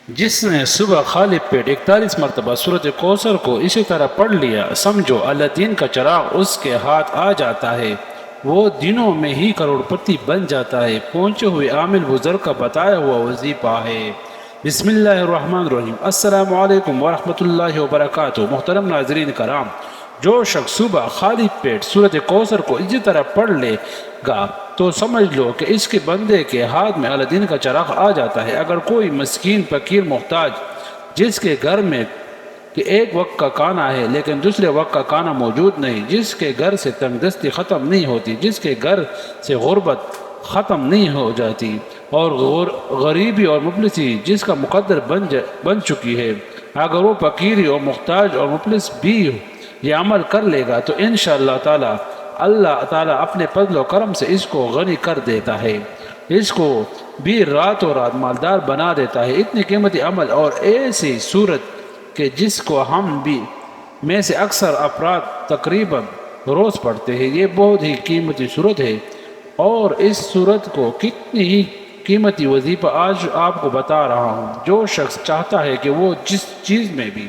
جس نے صبح خالی پیٹ 41 مرتبہ سورۃ کوثر کو اسی طرح پڑھ لیا، سمجھو اللہ دین کا چراغ اس کے ہاتھ آ جاتا ہے، وہ دنوں میں ہی کروڑپتی بن جاتا ہے۔ پہنچے ہوئے عامل بزرگ کا بتایا ہوا وظیفہ ہے۔ بسم اللہ الرحمن الرحیم۔ السلام علیکم ورحمۃ اللہ وبرکاتہ۔ محترم ناظرین کرام، جو شخص صبح خالی پیٹ سورۃ کوثر کو اسی طرح پڑھ لے گا تو سمجھ لو کہ اس کے بندے کے ہاتھ میں اللہ دین کا چراغ آ جاتا ہے۔ اگر کوئی مسکین فقیر محتاج جس کے گھر میں کہ ایک وقت کا کھانا ہے لیکن دوسرے وقت کا کھانا موجود نہیں، جس کے گھر سے تنگ دستی ختم نہیں ہوتی، جس کے گھر سے غربت ختم نہیں ہو جاتی، اور غریبی اور مفلسی جس کا مقدر بن چکی ہے، اگر وہ فقیری اور محتاج اور مفلس بھی یہ عمل کر لے گا تو انشاءاللہ تعالی اللہ تعالیٰ اپنے فضل و کرم سے اس کو غنی کر دیتا ہے، اس کو بھی راتوں رات مالدار بنا دیتا ہے۔ اتنی قیمتی عمل اور ایسی صورت کہ جس کو ہم بھی میں سے اکثر افراد تقریباً روز پڑھتے ہیں، یہ بہت ہی قیمتی صورت ہے، اور اس صورت کو کتنی ہی قیمتی وظیفہ آج آپ کو بتا رہا ہوں۔ جو شخص چاہتا ہے کہ وہ جس چیز میں بھی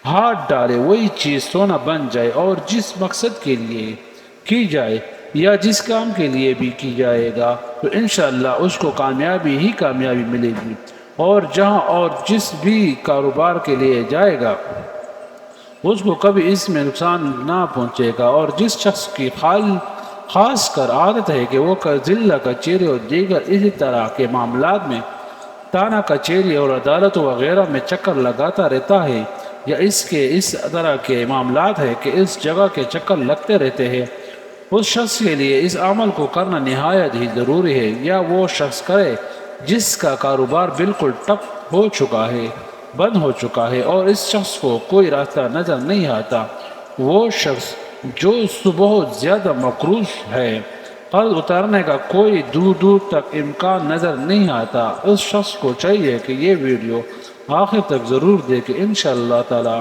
ہاتھ ڈالے وہی چیز سونا بن جائے، اور جس مقصد کے لیے کی جائے یا جس کام کے لیے بھی کی جائے گا تو انشاءاللہ اس کو کامیابی ہی کامیابی ملے گی، اور جہاں اور جس بھی کاروبار کے لیے جائے گا اس کو کبھی اس میں نقصان نہ پہنچے گا۔ اور جس شخص کی خاص کر عادت ہے کہ وہ ضلع کچہری اور دیگر اسی طرح کے معاملات میں تھانہ کچہری اور عدالت وغیرہ میں چکر لگاتا رہتا ہے، یا اس طرح کے معاملات ہے کہ اس جگہ کے چکر لگتے رہتے ہیں، اس شخص کے لیے اس عمل کو کرنا نہایت ہی ضروری ہے۔ یا وہ شخص کرے جس کا کاروبار بالکل ٹپ ہو چکا ہے، بند ہو چکا ہے، اور اس شخص کو کوئی راستہ نظر نہیں آتا، وہ شخص جو بہت زیادہ مقروض ہے، قرض اتارنے کا کوئی دور دور تک امکان نظر نہیں آتا، اس شخص کو چاہیے کہ یہ ویڈیو آخر تک ضرور دیکھیں۔ انشاءاللہ تعالی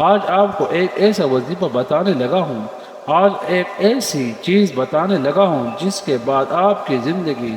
آج آپ کو ایک ایسا وظیفہ بتانے لگا ہوں، آج ایک ایسی چیز بتانے لگا ہوں جس کے بعد آپ کی زندگی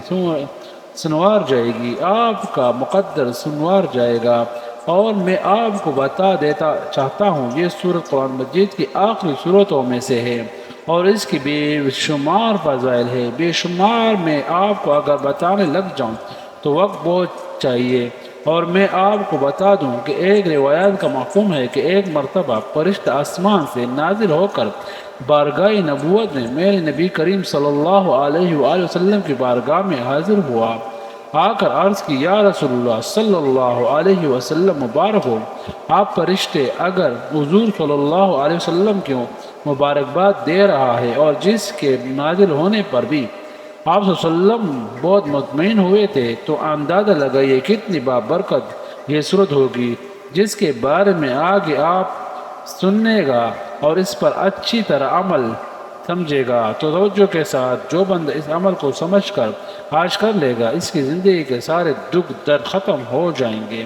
سنوار جائے گی، آپ کا مقدر سنوار جائے گا۔ اور میں آپ کو بتا دیتا چاہتا ہوں، یہ سورۃ قرآن مجید کی آخری سورتوں میں سے ہے، اور اس کی بے شمار فضائل ہے، بے شمار۔ میں آپ کو اگر بتانے لگ جاؤں تو وقت بہت چاہیے، اور میں آپ کو بتا دوں کہ ایک روایت کا مفہوم ہے کہ ایک مرتبہ فرشتہ آسمان سے نازل ہو کر بارگاہ نبوت میں میرے نبی کریم صلی اللہ علیہ وآلہ وسلم کی بارگاہ میں حاضر ہوا، آ کر عرض کی، یا رسول اللہ صلی اللہ علیہ وسلم مبارک ہو۔ آپ فرشتے اگر حضور صلی اللہ علیہ وسلم کیوں مبارکباد دے رہا ہے، اور جس کے نازل ہونے پر بھی آپ صلی اللہ علیہ وسلم بہت مطمئن ہوئے تھے، تو اندازہ لگائیے کتنی بابرکت یہ صورت ہوگی، جس کے بارے میں آگے آپ سننے گا اور اس پر اچھی طرح عمل سمجھے گا تو توجہ کے ساتھ جو بندہ اس عمل کو سمجھ کر آج کر لے گا، اس کی زندگی کے سارے دکھ درد ختم ہو جائیں گے،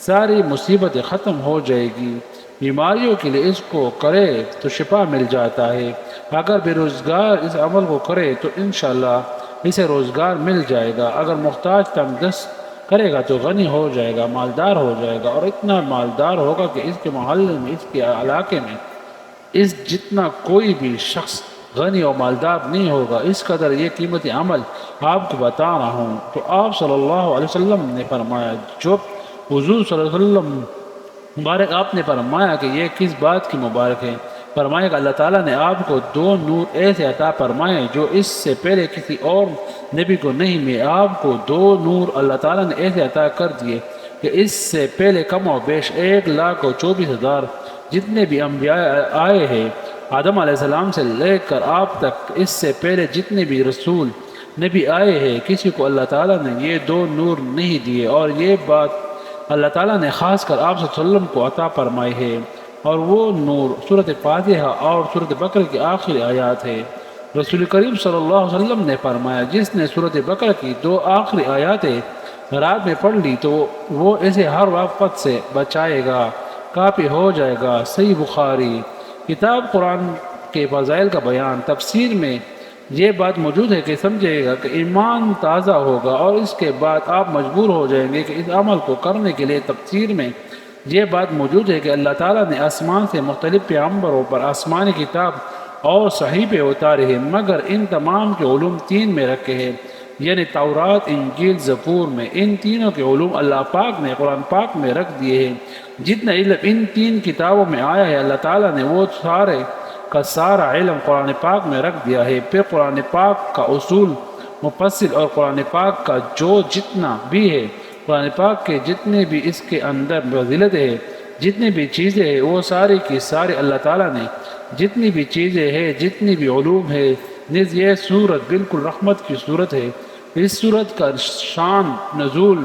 ساری مصیبتیں ختم ہو جائے گی، بیماریوں کے لیے اس کو کرے تو شفا مل جاتا ہے، اگر بے روزگار اس عمل کو کرے تو انشاءاللہ اسے روزگار مل جائے گا، اگر محتاج تنگ دست کرے گا تو غنی ہو جائے گا، مالدار ہو جائے گا، اور اتنا مالدار ہوگا کہ اس کے محلے میں، اس کے علاقے میں اس جتنا کوئی بھی شخص غنی اور مالدار نہیں ہوگا۔ اس قدر یہ قیمتی عمل آپ کو بتا رہا ہوں۔ تو آپ صلی اللہ علیہ وسلم نے فرمایا، جو حضور صلی اللہ علیہ وسلم مبارک آپ نے فرمایا کہ یہ کس بات کی مبارک ہے، فرمایا کہ اللہ تعالیٰ نے آپ کو دو نور ایسے عطا فرمائے جو اس سے پہلے کسی اور نبی کو نہیں ملے۔ آپ کو دو نور اللہ تعالیٰ نے ایسے عطا کر دیے کہ اس سے پہلے کم و بیش 1,24,000 جتنے بھی انبیاء آئے ہیں، آدم علیہ السلام سے لے کر آپ تک، اس سے پہلے جتنے بھی رسول نبی آئے ہیں، کسی کو اللہ تعالیٰ نے یہ دو نور نہیں دیے، اور یہ بات اللہ تعالیٰ نے خاص کر آپ صلی اللہ علیہ وسلم کو عطا فرمائی ہے، اور وہ نور سورۃ فاتحہ اور سورۃ بقرہ کی آخری آیات ہے۔ رسول کریم صلی اللہ علیہ وسلم نے فرمایا، جس نے سورۃ بقرہ کی دو آخری آیاتیں رات میں پڑھ لی تو وہ اسے ہر وقت سے بچائے گا، کافی ہو جائے گا۔ صحیح بخاری۔ کتاب قرآن کے فضائل کا بیان۔ تفسیر میں یہ بات موجود ہے کہ سمجھے گا کہ ایمان تازہ ہوگا اور اس کے بعد آپ مجبور ہو جائیں گے کہ اس عمل کو کرنے کے لیے تفسیر میں یہ بات موجود ہے کہ اللہ تعالیٰ نے آسمان سے مختلف پیغمبروں پر آسمانی کتاب اور صحیفے اتارے ہیں، مگر ان تمام کے علوم تین میں رکھے ہیں، یعنی تورات، انجیل، زبور میں۔ ان تینوں کے علوم اللہ پاک نے قرآن پاک میں رکھ دیے ہیں۔ جتنا علم ان تین کتابوں میں آیا ہے اللہ تعالیٰ نے وہ سارے کا سارا علم قرآن پاک میں رکھ دیا ہے۔ پھر قرآن پاک کا اصول مفصل اور قرآن پاک کا جو جتنا بھی ہے، قرآن پاک کے جتنے بھی اس کے اندر فضیلت ہے، جتنی بھی چیزیں ہیں، وہ ساری کی ساری اللہ تعالیٰ نے جتنی بھی چیزیں ہیں، جتنی بھی علوم ہے، نیز یہ صورت بالکل رحمت کی صورت ہے۔ اس صورت کا شان نزول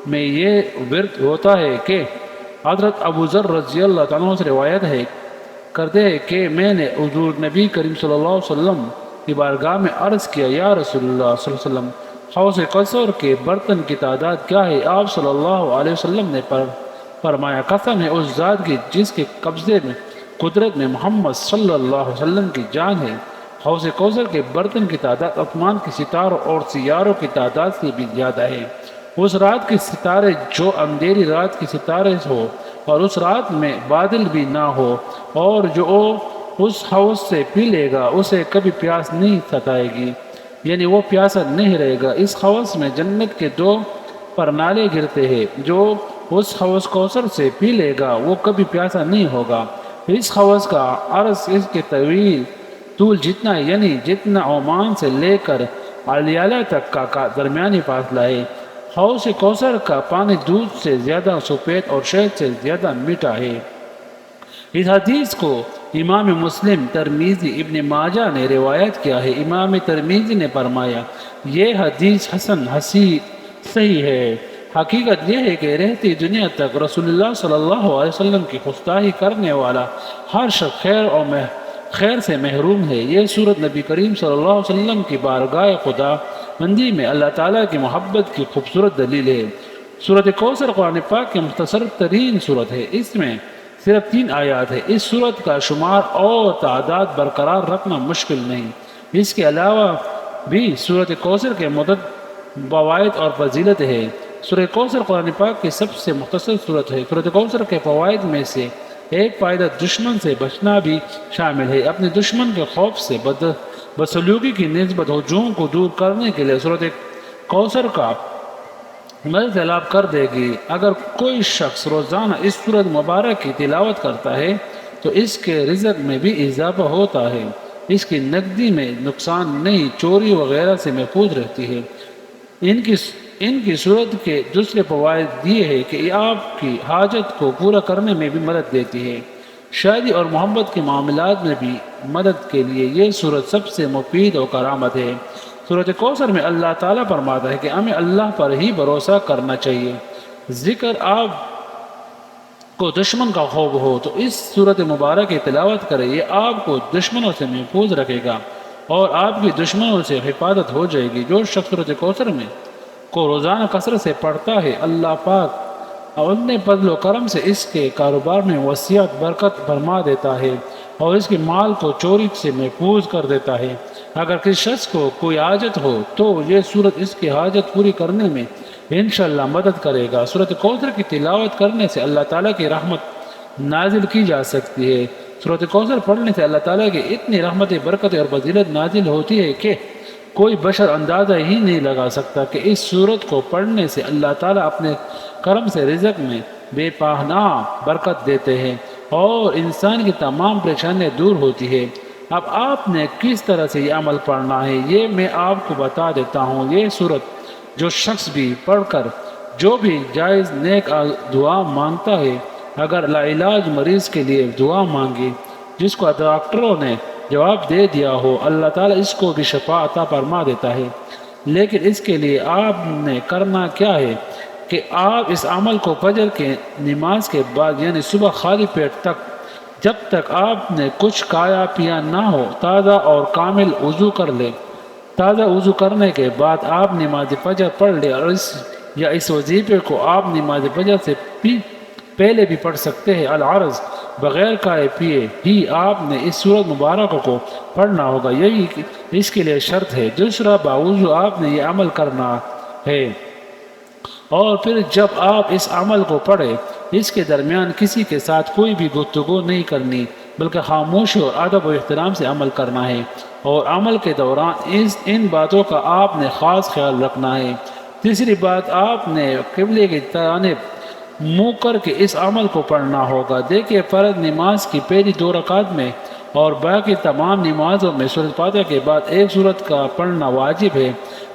میں یہ ورد ہوتا ہے کہ حضرت ابو ذر رضی اللہ تعالیٰ عنہ سے روایت ہے کرتے ہیں کہ میں نے حضور نبی کریم صلی اللہ علیہ وسلم کی بارگاہ میں عرض کیا، یا رسول اللہ صلی اللہ علیہ وسلم، حوض کوثر کے برتن کی تعداد کیا ہے؟ آپ صلی اللہ علیہ وسلم نے فرمایا، قسم ہے اس ذات کی جس کے قبضے میں قدرت میں محمد صلی اللہ علیہ وسلم کی جان ہے، حوض کوثر کے برتن کی تعداد آسمان کے ستاروں اور سیاروں کی تعداد سے بھی زیادہ ہے۔ اس رات کے ستارے جو اندھیری رات کے ستارے ہو اور اس رات میں بادل بھی نہ ہو، اور جو اس حوض سے پی لے گا اسے کبھی پیاس نہیں ستائے گی، یعنی وہ پیاسا نہیں رہے گا۔ اس حوض میں جنت کے دو پرنالے گرتے ہیں، جو اس حوض کوثر سے پی لے گا وہ کبھی پیاسا نہیں ہوگا۔ اس حوض کا عرض اس کے طول جتنا ہے، یعنی جتنا عمان سے لے کر علیالہ تک کا درمیانی فاصلہ ہے۔ حوض کوثر کا پانی دودھ سے زیادہ سفید اور شہد سے زیادہ میٹھا ہے۔ اس حدیث کو امام مسلم، ترمذی، ابن ماجہ نے روایت کیا ہے۔ امام ترمذی نے فرمایا، یہ حدیث حسن صحیح ہے۔ حقیقت یہ ہے کہ رہتی دنیا تک رسول اللہ صلی اللہ علیہ وسلم کی گستاخی کرنے والا ہر شخص خیر سے محروم ہے۔ یہ صورت نبی کریم صلی اللہ علیہ وسلم کی بارگاہ خدا بندی میں اللہ تعالیٰ کی محبت کی خوبصورت دلیل ہے۔ سورۃ کوثر قرآن پاک کی مختصر ترین صورت ہے۔ اس میں صرف 3 آیات ہے۔ اس صورت کا شمار اور تعداد برقرار رکھنا مشکل نہیں۔ اس کے علاوہ بھی سورۃ کوثر کے متعدد فوائد اور فضیلت ہے۔ سورۃ کوثر قرآن پاک کی سب سے مختصر صورت ہے۔ سورۃ کوثر کے فوائد میں سے ایک فائدہ دشمن سے بچنا بھی شامل ہے۔ اپنے دشمن کے خوف سے بدسلوکی کی نسبت ہجوم کو دور کرنے کے لیے سورۃ کوثر کا مدد طلب کر دے گی۔ اگر کوئی شخص روزانہ اس سورۃ مبارک کی تلاوت کرتا ہے تو اس کے رزق میں بھی اضافہ ہوتا ہے، اس کی نقدی میں نقصان نہیں، چوری وغیرہ سے محفوظ رہتی ہے۔ ان کی صورت کے دوسرے فوائد یہ ہے کہ یہ آپ کی حاجت کو پورا کرنے میں بھی مدد دیتی ہے۔ شادی اور محبت کے معاملات میں بھی مدد کے لیے یہ صورت سب سے مفید اور کارآمد ہے۔ سورۃ کوثر میں اللہ تعالیٰ فرماتا ہے کہ ہمیں اللہ پر ہی بھروسہ کرنا چاہیے۔ ذکر آپ کو دشمن کا خوف ہو تو اس صورت مبارک کی تلاوت کرے، یہ آپ کو دشمنوں سے محفوظ رکھے گا اور آپ کی دشمنوں سے حفاظت ہو جائے گی۔ جو شخص سورۃ کوثر میں کو روزانہ کثرت سے پڑھتا ہے، اللہ پاک اور اپنے فضل و کرم سے اس کے کاروبار میں وسعت برکت فرما دیتا ہے اور اس کے مال کو چوری سے محفوظ کر دیتا ہے۔ اگر کسی شخص کو کوئی حاجت ہو تو یہ صورت اس کی حاجت پوری کرنے میں انشاءاللہ مدد کرے گا۔ سورۃ کوثر کی تلاوت کرنے سے اللہ تعالیٰ کی رحمت نازل کی جا سکتی ہے۔ سورۃ کوثر پڑھنے سے اللہ تعالیٰ کی اتنی رحمت، برکت اور فضیلت نازل ہوتی ہے کہ کوئی بشر اندازہ ہی نہیں لگا سکتا کہ اس صورت کو پڑھنے سے اللہ تعالیٰ اپنے کرم سے رزق میں بے پناہ برکت دیتے ہیں اور انسان کی تمام پریشانیاں دور ہوتی ہے۔ اب آپ نے کس طرح سے یہ عمل پڑھنا ہے یہ میں آپ کو بتا دیتا ہوں۔ یہ صورت جو شخص بھی پڑھ کر جو بھی جائز نیک دعا مانگتا ہے، اگر لا علاج مریض کے لیے دعا مانگی جس کو ڈاکٹروں نے جواب دے دیا ہو، اللہ تعالیٰ اس کو بھی شفا عطا فرما دیتا ہے۔ لیکن اس کے لیے آپ نے کرنا کیا ہے کہ آپ اس عمل کو فجر کے نماز کے بعد یعنی صبح خالی پیٹ تک، جب تک آپ نے کچھ کھایا پیا نہ ہو، تازہ اور کامل وضو کر لے۔ تازہ وضو کرنے کے بعد آپ نماز فجر پڑھ لے، اور اس وظیفے کو آپ نماز فجر سے پہلے بھی پڑھ سکتے ہیں۔ العرض بغیر کھائے پیے ہی آپ نے اس سورت مبارک کو پڑھنا ہوگا، یہی اس کے لیے شرط ہے۔ دوسرا، باوضو آپ نے یہ عمل کرنا ہے، اور پھر جب آپ اس عمل کو پڑھیں اس کے درمیان کسی کے ساتھ کوئی بھی گفتگو نہیں کرنی، بلکہ خاموشی اور ادب و احترام سے عمل کرنا ہے، اور عمل کے دوران ان باتوں کا آپ نے خاص خیال رکھنا ہے۔ تیسری بات، آپ نے قبلے کی جانب منہ کر کے اس عمل کو پڑھنا ہوگا۔ دیکھیے، فرض نماز کی پہلی 2 رکعت میں اور باقی تمام نمازوں میں سورۃ فاتحہ کے بعد ایک سورت کا پڑھنا واجب ہے۔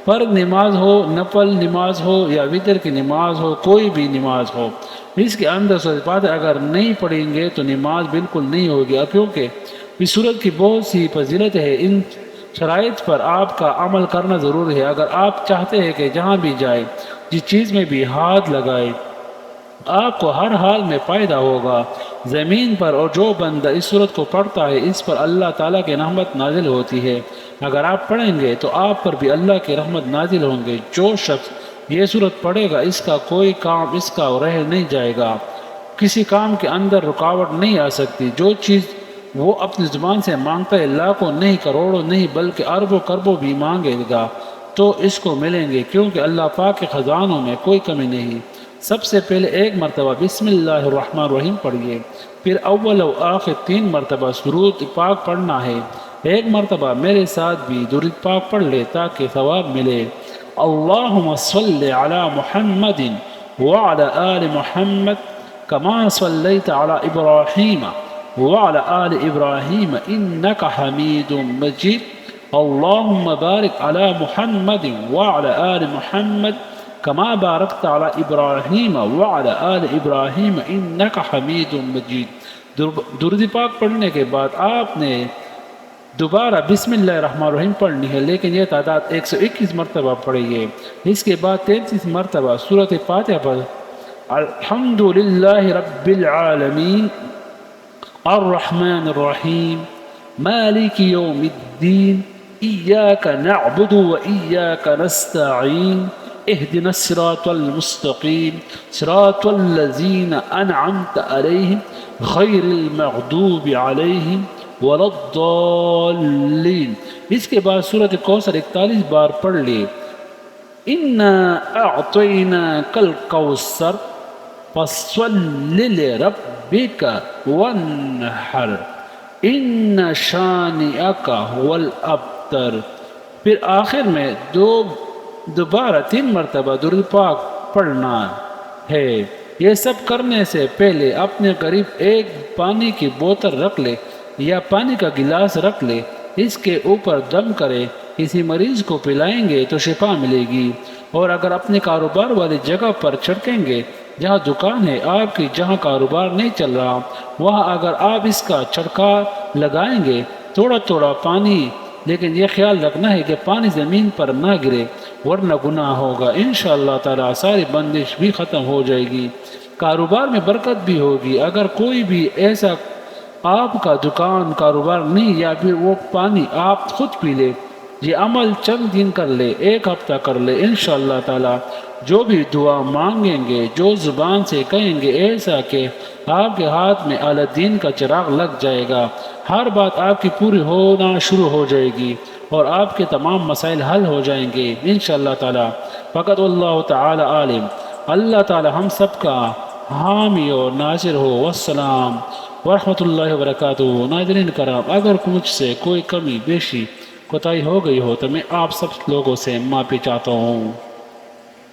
فرض نماز ہو، نفل نماز ہو یا وتر کی نماز ہو، کوئی بھی نماز ہو، اس کے اندر سورۃ فاتحہ اگر نہیں پڑھیں گے تو نماز بالکل نہیں ہوگی، کیونکہ اس سورت کی بہت سی فضیلت ہے۔ ان شرائط پر آپ کا عمل کرنا ضروری ہے۔ اگر آپ چاہتے ہیں کہ جہاں بھی جائے، جس چیز میں بھی ہاتھ لگائے، آپ کو ہر حال میں فائدہ ہوگا۔ زمین پر اور جو بندہ اس سورت کو پڑھتا ہے، اس پر اللہ تعالیٰ کی رحمت نازل ہوتی ہے۔ اگر آپ پڑھیں گے تو آپ پر بھی اللہ کی رحمت نازل ہوں گے۔ جو شخص یہ سورت پڑھے گا، اس کا کوئی کام اس کا رہ نہیں جائے گا، کسی کام کے اندر رکاوٹ نہیں آ سکتی۔ جو چیز وہ اپنی زبان سے مانگتا ہے، لاکھوں نہیں، کروڑوں نہیں، بلکہ اربوں کربوں بھی مانگے گا تو اس کو ملیں گے، کیونکہ اللہ پاک کے خزانوں میں کوئی کمی نہیں۔ سب سے پہلے ایک مرتبہ بسم اللہ الرحمن الرحیم پڑھیے، پھر اول و آخر 3 مرتبہ درود پاک پڑھنا ہے۔ ایک مرتبہ میرے ساتھ بھی درود پاک پڑھ لے تاکہ ثواب ملے۔ اللہم صلی علی محمد وعلی آل محمد کما صلیت علی ابراہیم وعلی آل ابراہیم انک حمید مجید۔ اللہم بارک علی محمد وعلی آل محمد کما بارکت علی ابراہیم وعلی آل ابراہیم انک حمید مجید۔ درود پاک پڑھنے کے بعد آپ نے دوبارہ بسم اللہ الرحمن الرحیم پڑھنی ہے، لیکن یہ تعداد 121 مرتبہ پڑھیے۔ اس کے بعد 33 مرتبہ سورۃ فاتحہ پر الحمدللہ رب العالمین الرحمن الرحیم مالک یوم الدین ایاک نعبد و ایاک نستعین اهدنا الصراط المستقیم صراط الذین انعمت علیہم غیر المغضوب علیہم ولا الضالین۔ اس کے بعد سورۃ کوثر 41 بار پڑھ لی۔ انا اعطیناک الکوثر فصل لربک وانحر ان شانئک هو الابتر۔ پھر آخر میں دوبارہ 3 مرتبہ درود پاک پڑھنا ہے۔ یہ سب کرنے سے پہلے اپنے قریب ایک پانی کی بوتل رکھ لے یا پانی کا گلاس رکھ لے، اس کے اوپر دم کرے، کسی مریض کو پلائیں گے تو شفا ملے گی۔ اور اگر اپنے کاروبار والی جگہ پر چھڑکیں گے، جہاں دکان ہے آپ کی، جہاں کاروبار نہیں چل رہا، وہاں اگر آپ اس کا چھڑکا لگائیں گے تھوڑا تھوڑا پانی، لیکن یہ خیال رکھنا ہے کہ پانی زمین پر نہ گرے ورنہ گناہ ہوگا۔ انشاءاللہ تعالی ساری بندش بھی ختم ہو جائے گی، کاروبار میں برکت بھی ہوگی۔ اگر کوئی بھی ایسا آپ کا دکان کاروبار نہیں، یا پھر وہ پانی آپ خود پی لے، یہ عمل چند دن کر لے، 1 ہفتہ کر لے، انشاءاللہ تعالی جو بھی دعا مانگیں گے، جو زبان سے کہیں گے، ایسا کہ آپ کے ہاتھ میں اعلی دین کا چراغ لگ جائے گا، ہر بات آپ کی پوری ہونا شروع ہو جائے گی اور آپ کے تمام مسائل حل ہو جائیں گے انشاءاللہ تعالی۔ فقط اللہ تعالی عالم۔ اللہ تعالی ہم سب کا حامی اور ناصر ہو۔ والسلام ورحمۃ اللہ وبرکاتہ۔ ناظرین کرام، اگر مجھ سے کوئی کمی بیشی کوتاہی ہو گئی ہو تو میں آپ سب لوگوں سے معافی چاہتا ہوں۔